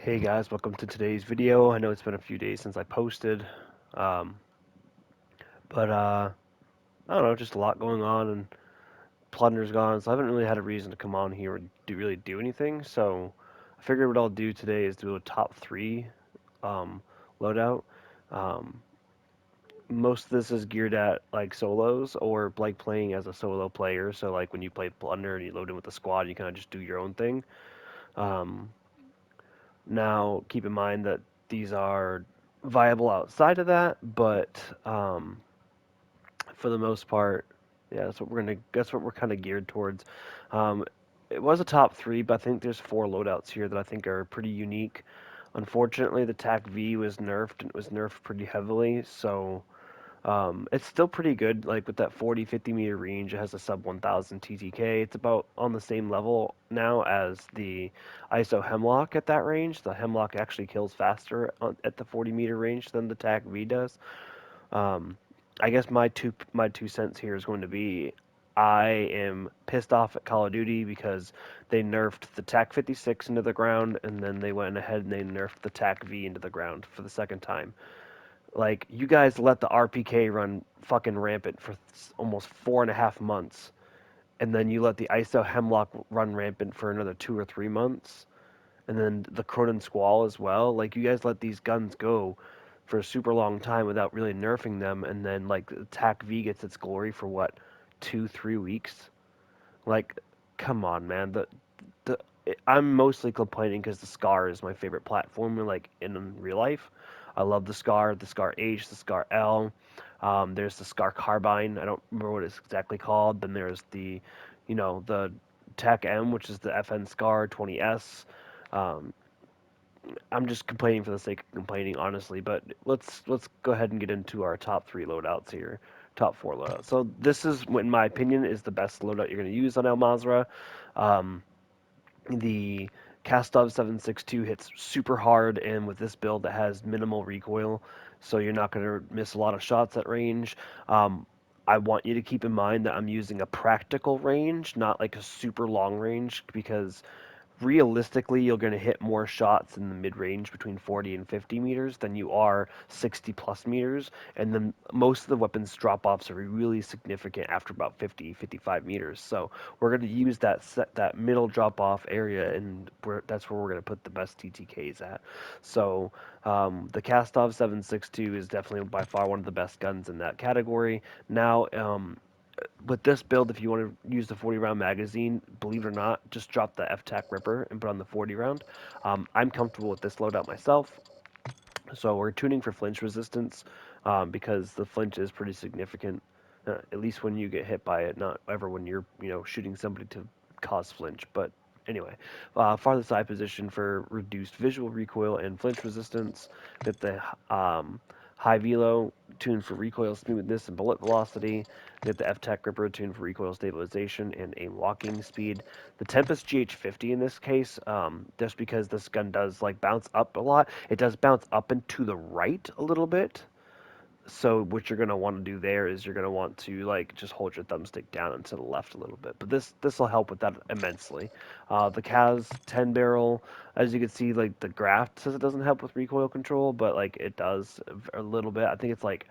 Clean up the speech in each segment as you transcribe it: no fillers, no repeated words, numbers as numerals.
Hey guys, welcome to today's video. I know it's been a few days since I posted, um, but I don't know, just a lot going on and Plunder's gone, so I haven't really had a reason to come on here and really do anything. So I figured what I'll do today is do a top three um, loadout. Um, Most of this is geared at like solos or like playing as a solo player. So like when you play Plunder and you load in with the squad, you kind of just do your own thing. Um, Now, keep in mind that these are viable outside of that, but for the most part, yeah, that's what we're kind of geared towards. Um, it was a top three, but I think there's four loadouts here that I think are pretty unique. Unfortunately, the TAC V was nerfed, and it was nerfed pretty heavily, so it's still pretty good, like with that 40, 50 meter range. It has a sub 1000 TTK. It's about on the same level now as the ISO Hemlock at that range. The Hemlock actually kills faster at the 40-meter range than the TAC V does. Um, I guess my two cents here is going to be I am pissed off at Call of Duty because they nerfed the TAC 56 into the ground, and then they went ahead and they nerfed the TAC V into the ground for the second time. Like, you guys let the RPK run fucking rampant for almost 4.5 months, and then you let the ISO Hemlock run rampant for another 2 or 3 months, and then the Cronin Squall as well. Like, you guys let these guns go for a super long time without really nerfing them, and then, like, Attack V gets its glory for what, 2, 3 weeks? Like, come on, man. The I'm mostly complaining because the Scar is my favorite platform, like in real life. I love the Scar H, the Scar L. There's the Scar Carbine. I don't remember what it's exactly called. Then there's the Tech M, which is the FN Scar 20S. Um, I'm just complaining for the sake of complaining, honestly. But let's go ahead and get into our top three loadouts here, top four loadouts. So this is, in my opinion, is the best loadout you're going to use on El Mazrah. Um, the Kastov 762 hits super hard, and with this build, it has minimal recoil, so you're not going to miss a lot of shots at range. Um, I want you to keep in mind that I'm using a practical range, not like a super long range, because realistically, you're going to hit more shots in the mid range between 40 and 50 meters than you are 60 plus meters. And then most of the weapons drop offs are really significant after about 50, 55 meters. So we're going to use that middle drop off area, and that's where we're going to put the best TTKs at. So the Kastov 762 is definitely by far one of the best guns in that category. Now, with this build, if you want to use the 40 round magazine, believe it or not, just drop the FTAC Ripper and put on the 40 round. I'm comfortable with this loadout myself, so we're tuning for flinch resistance because the flinch is pretty significant, at least when you get hit by it, not ever when you're shooting somebody to cause flinch. But anyway, farther side position for reduced visual recoil and flinch resistance. With the high velo tuned for recoil smoothness and bullet velocity. We have the F-Tech gripper tuned for recoil stabilization and aim locking speed. The Tempest GH50 in this case, just because this gun does like bounce up a lot, it does bounce up and to the right a little bit. So what you're gonna want to do there is you're gonna want to like just hold your thumbstick down and to the left a little bit. But this will help with that immensely. The Kaz 10 barrel, as you can see, like the graph says it doesn't help with recoil control, but like it does a little bit. I think it's like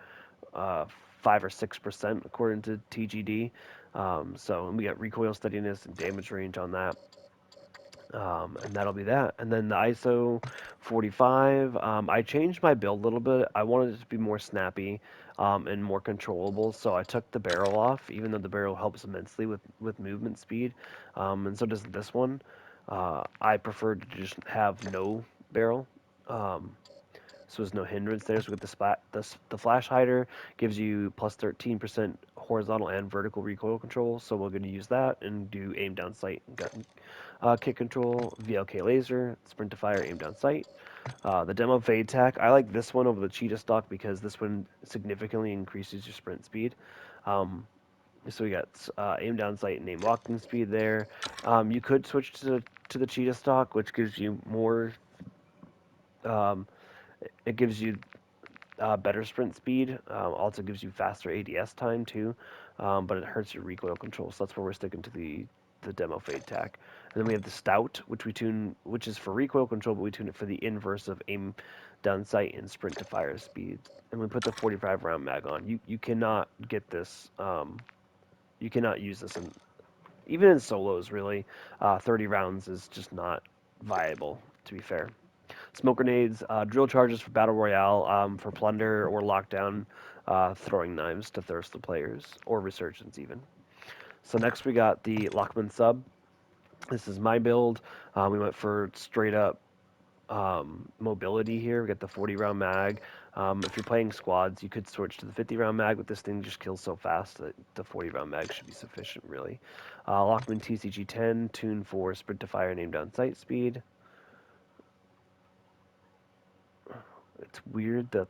uh, 5 or 6% according to TGD. So we got recoil steadiness and damage range on that. And that'll be that. And then the ISO 45, I changed my build a little bit. I wanted it to be more snappy and more controllable, so I took the barrel off, even though the barrel helps immensely with movement speed, and so does this one. I preferred to just have no barrel. Um, so there's no hindrance there. So with the flash hider gives you plus 13% horizontal and vertical recoil control. So we're going to use that and do aim down sight and gun kick control, VLK laser, sprint to fire, aim down sight. The demo fade tack, I like this one over the cheetah stock because this one significantly increases your sprint speed. So we got aim down sight and aim locking speed there. You could switch to the cheetah stock, which gives you more. Um, it gives you better sprint speed. Also gives you faster ADS time too, but it hurts your recoil control. So that's where we're sticking to the demo fade tack. And then we have the Stout, which is for recoil control, but we tune it for the inverse of aim down sight and sprint to fire speed. And we put the 45 round mag on. You cannot get this. You cannot use this in even in solos. Really, 30 rounds is just not viable. To be fair. Smoke grenades, drill charges for battle royale, for plunder or lockdown, throwing knives to thirst the players or resurgence even. So next we got the Lockman sub. This is my build. We went for straight up mobility here. We got the 40 round mag. If you're playing squads, you could switch to the 50 round mag, but this thing just kills so fast that the 40 round mag should be sufficient, really. Lockman TCG 10, tuned for sprint to fire and aim down sight speed. It's weird that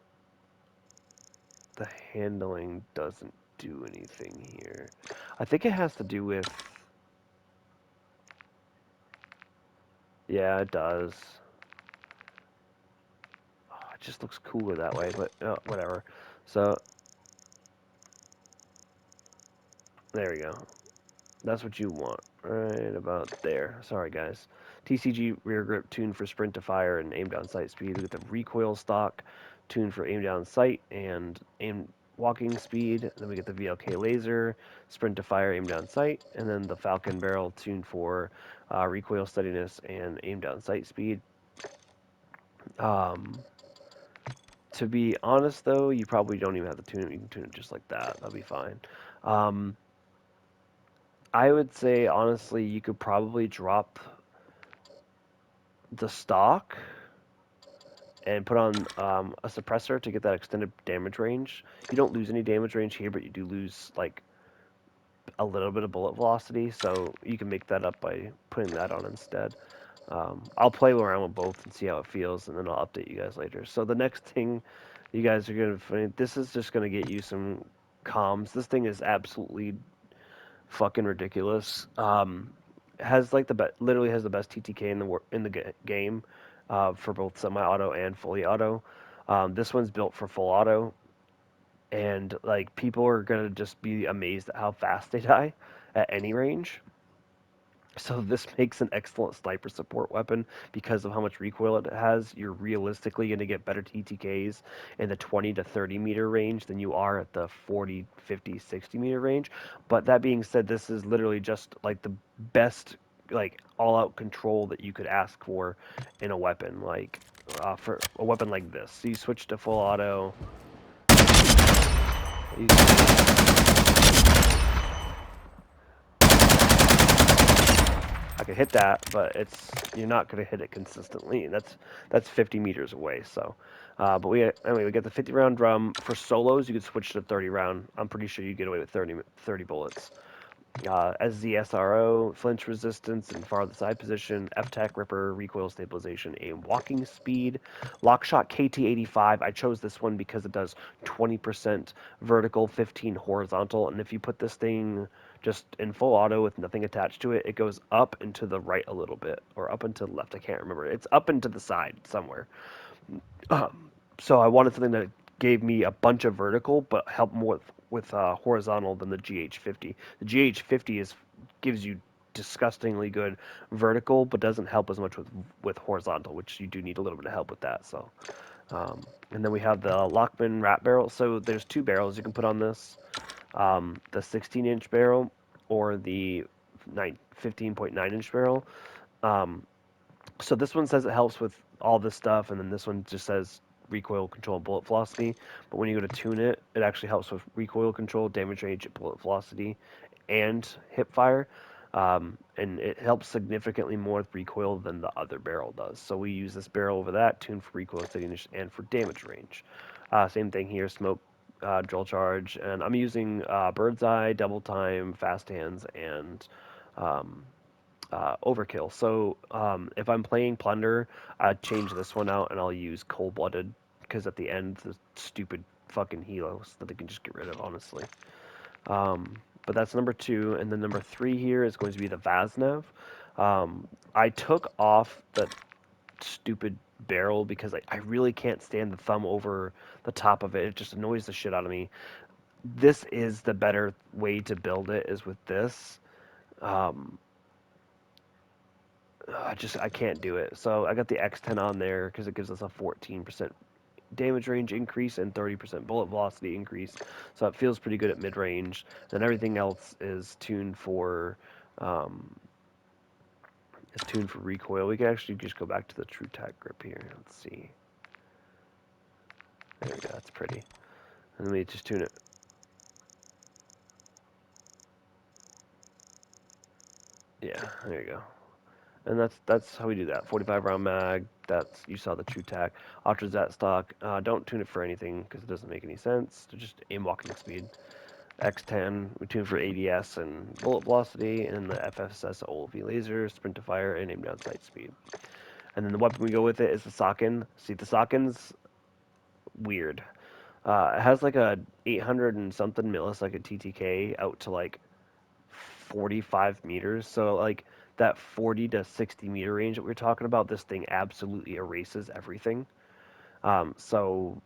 the handling doesn't do anything here. I think it has to do with. Yeah, it does. Oh, it just looks cooler that way, but whatever. So, there we go. That's what you want. Right about there. Sorry, guys. TCG rear grip tuned for sprint to fire and aim down sight speed. We get the recoil stock tuned for aim down sight and aim walking speed. Then we get the VLK laser, sprint to fire, aim down sight, and then the Falcon barrel tuned for recoil steadiness and aim down sight speed. Um, to be honest, though, you probably don't even have to tune it. You can tune it just like that. That'll be fine. Um, I would say, honestly, you could probably drop the stock and put on a suppressor to get that extended damage range. You don't lose any damage range here, but you do lose like a little bit of bullet velocity, so you can make that up by putting that on instead. I'll play around with both and see how it feels, and then I'll update you guys later. So the next thing you guys are gonna find, this is just gonna get you some comms. This thing is absolutely fucking ridiculous. Has like literally has the best TTK in the game, for both semi-auto and fully auto. This one's built for full auto, and like people are gonna just be amazed at how fast they die at any range. So this makes an excellent sniper support weapon because of how much recoil it has. You're realistically going to get better TTKs in the 20 to 30 meter range than you are at the 40, 50, 60 meter range. But that being said, this is literally just like the best, like all out control that you could ask for in a weapon, like for a weapon like this. So you switch to full auto. You, I could hit that, but you're not going to hit it consistently, and that's 50 meters away. So, but anyway, we got the 50 round drum for solos. You could switch to 30 round. I'm pretty sure you get away with 30 bullets. SZSRO, flinch resistance and farther side position, F-Tac Ripper, recoil stabilization, aim walking speed, Lockshot KT85. I chose this one because it does 20% vertical, 15 horizontal, and if you put this thing just in full auto with nothing attached to it, it goes up and to the right a little bit, or up and to the left. I can't remember. It's up and to the side somewhere. So I wanted something that gave me a bunch of vertical, but helped more with horizontal than the GH50. The GH50 gives you disgustingly good vertical, but doesn't help as much with horizontal, which you do need a little bit of help with that. So, and then we have the Lockman rat barrel. So there's two barrels you can put on this: the 16-inch barrel or the 15.9-inch barrel. Um, so this one says it helps with all this stuff, and then this one just says recoil control, bullet velocity. But when you go to tune it, it actually helps with recoil control, damage range, bullet velocity, and hip fire. And it helps significantly more with recoil than the other barrel does. So we use this barrel over that, tuned for recoil steadiness and for damage range. Same thing here, smoke, drill charge, and I'm using bird's eye, double time, fast hands, and um, overkill. So if I'm playing plunder, I change this one out and I'll use cold blooded because at the end the stupid fucking helos that they can just get rid of, honestly. But that's number two, and then number three here is going to be the Vaznev. I took off the stupid barrel because I really can't stand the thumb over the top of it. It just annoys the shit out of me. This is the better way to build it is with this. Um, I can't do it. So I got the X10 on there because it gives us a 14% damage range increase and 30% bullet velocity increase. So it feels pretty good at mid range. Then everything else um, is tuned for recoil. We can actually just go back to the True Tac grip here. Let's see. There we go. That's pretty. And then we just tune it. Yeah, there you go. And that's how we do that. 45 round mag. That's you saw the True Tac. Ultra's at stock. Don't tune it for anything because it doesn't make any sense. To just aim walking speed. X10 we tune for ADS and bullet velocity, and the FSS OLV laser, sprint to fire, and aim down sight speed. And then the weapon we go with it is the Socken. See, the Socken's weird. It has like a 800 and something millisecond TTK out to like 45 meters. So like that 40 to 60 meter range that we were talking about, this thing absolutely erases everything. So,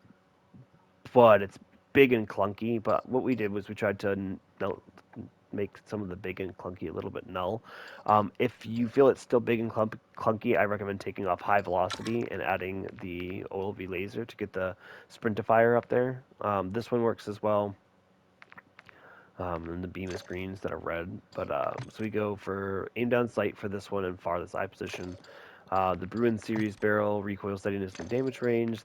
but it's big and clunky. But what we did was we tried to make some of the big and clunky a little bit null. If you feel it's still big and clunky, I recommend taking off high velocity and adding the OLV laser to get the sprintifier up there. This one works as well. And the beam is green instead of red. But so we go for aim down sight for this one and farthest eye position. The Bruin series barrel, recoil steadiness and damage range.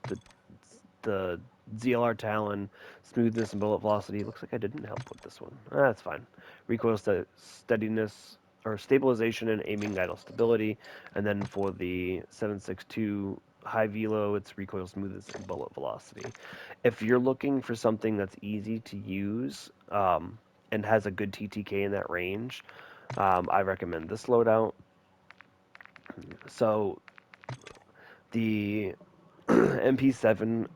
The ZLR Talon, smoothness and bullet velocity. Looks like I didn't help with this one. That's fine. Recoil steadiness or stabilization and aiming idle stability. And then for the 7.62 high velo, it's recoil smoothness and bullet velocity. If you're looking for something that's easy to use and has a good TTK in that range, I recommend this loadout. So the MP7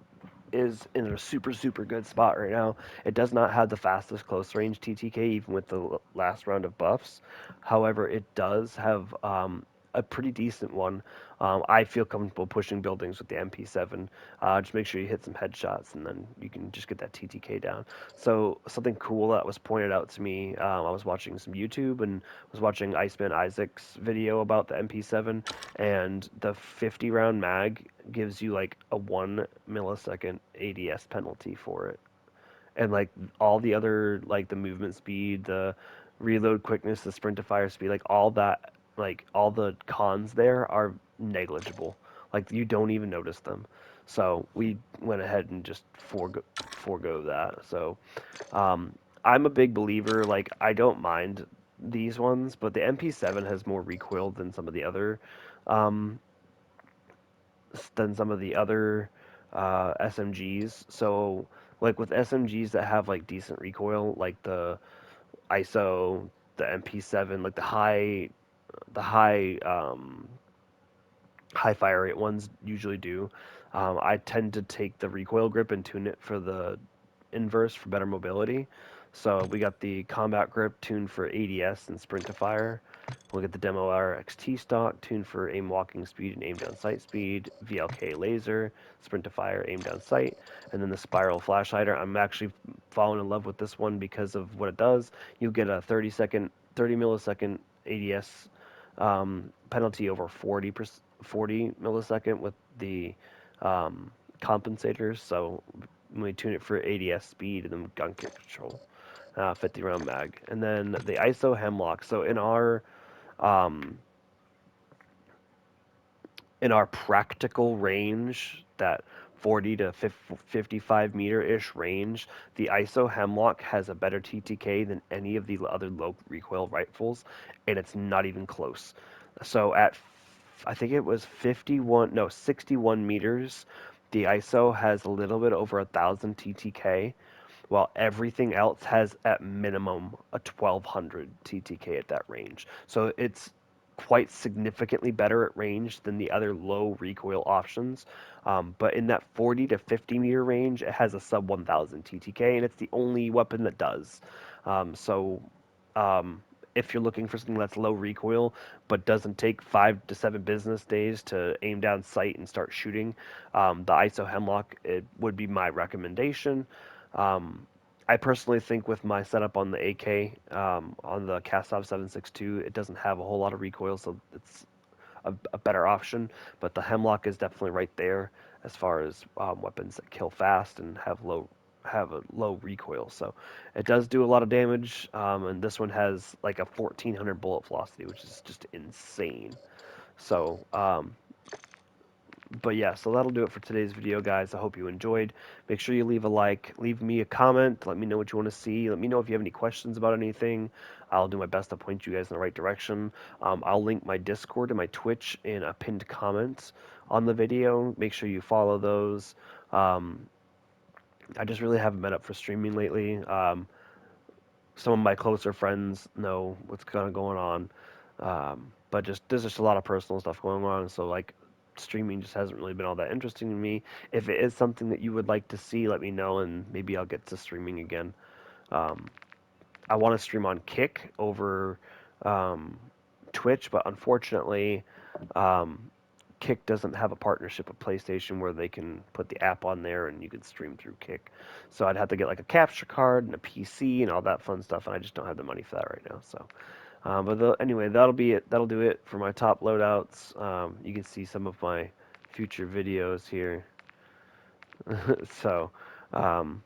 is in a super good spot right now. It does not have the fastest close range TTK even with the last round of buffs. However, it does have a pretty decent one. I feel comfortable pushing buildings with the MP7. Just make sure you hit some headshots and then you can just get that TTK down. So something cool that was pointed out to me, I was watching some YouTube and was watching Iceman Isaac's video about the MP7, and the 50 round mag gives you like a 1 millisecond ADS penalty for it. And like all the other, like the movement speed, the reload quickness, the sprint to fire speed, like all that, like all the cons there are negligible. Like you don't even notice them. So we went ahead and just forego that. So um, I'm a big believer. Like I don't mind these ones, but the MP7 has more recoil um, than some of the other SMGs. So like with SMGs that have like decent recoil, like the ISO, the MP7, like the high fire rate ones usually do. I tend to take the recoil grip and tune it for the inverse for better mobility. So we got the combat grip tuned for ADS and sprint to fire. We'll get the Demo RXT stock tuned for aim walking speed and aim down sight speed, VLK laser, sprint to fire, aim down sight, and then the spiral flash hider. I'm actually falling in love with this one because of what it does. You get a 30 millisecond ADS penalty over 40 millisecond with the compensators. So when we tune it for ADS speed and then gun kick control, 50 round mag, and then the ISO hemlock. So um, in our practical range, that 40 to 55 meter ish range, the ISO hemlock has a better TTK than any of the other low recoil rifles, and it's not even close. So I think it was 51, no, 61 meters, the ISO has a little bit over 1,000 TTK, while everything else has at minimum a 1,200 TTK at that range. So it's quite significantly better at range than the other low recoil options. But in that 40 to 50 meter range, it has a sub 1,000 TTK, and it's the only weapon that does. So if you're looking for something that's low recoil but doesn't take 5 to 7 business days to aim down sight and start shooting, the ISO Hemlock, it would be my recommendation. Um, I personally think with my setup on the AK, on the Kastov 7.62, it doesn't have a whole lot of recoil, so it's a better option, but the Hemlock is definitely right there as far as weapons that kill fast and have a low recoil. So it does do a lot of damage, and this one has like a 1400 bullet velocity, which is just insane. So but yeah, so that'll do it for today's video, guys. I hope you enjoyed. Make sure you leave a like, leave me a comment, let me know what you want to see. Let me know if you have any questions about anything. I'll do my best to point you guys in the right direction. I'll link my Discord and my Twitch in a pinned comment on the video. Make sure you follow those. Um, I just really haven't been up for streaming lately. Some of my closer friends know what's kind of going on, but just there's just a lot of personal stuff going on. So like streaming just hasn't really been all that interesting to me. If it is something that you would like to see, let me know, and maybe I'll get to streaming again. Um, I want to stream on Kick over um, Twitch, but unfortunately, um, Kick doesn't have a partnership with PlayStation where they can put the app on there and you can stream through Kick. So I'd have to get like a capture card and a PC and all that fun stuff, and I just don't have the money for that right now. So, anyway, that'll be it. That'll do it for my top loadouts. You can see some of my future videos here. so, um,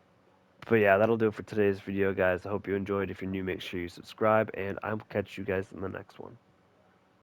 but yeah, that'll do it for today's video, guys. I hope you enjoyed. If you're new, make sure you subscribe, and I'll catch you guys in the next one.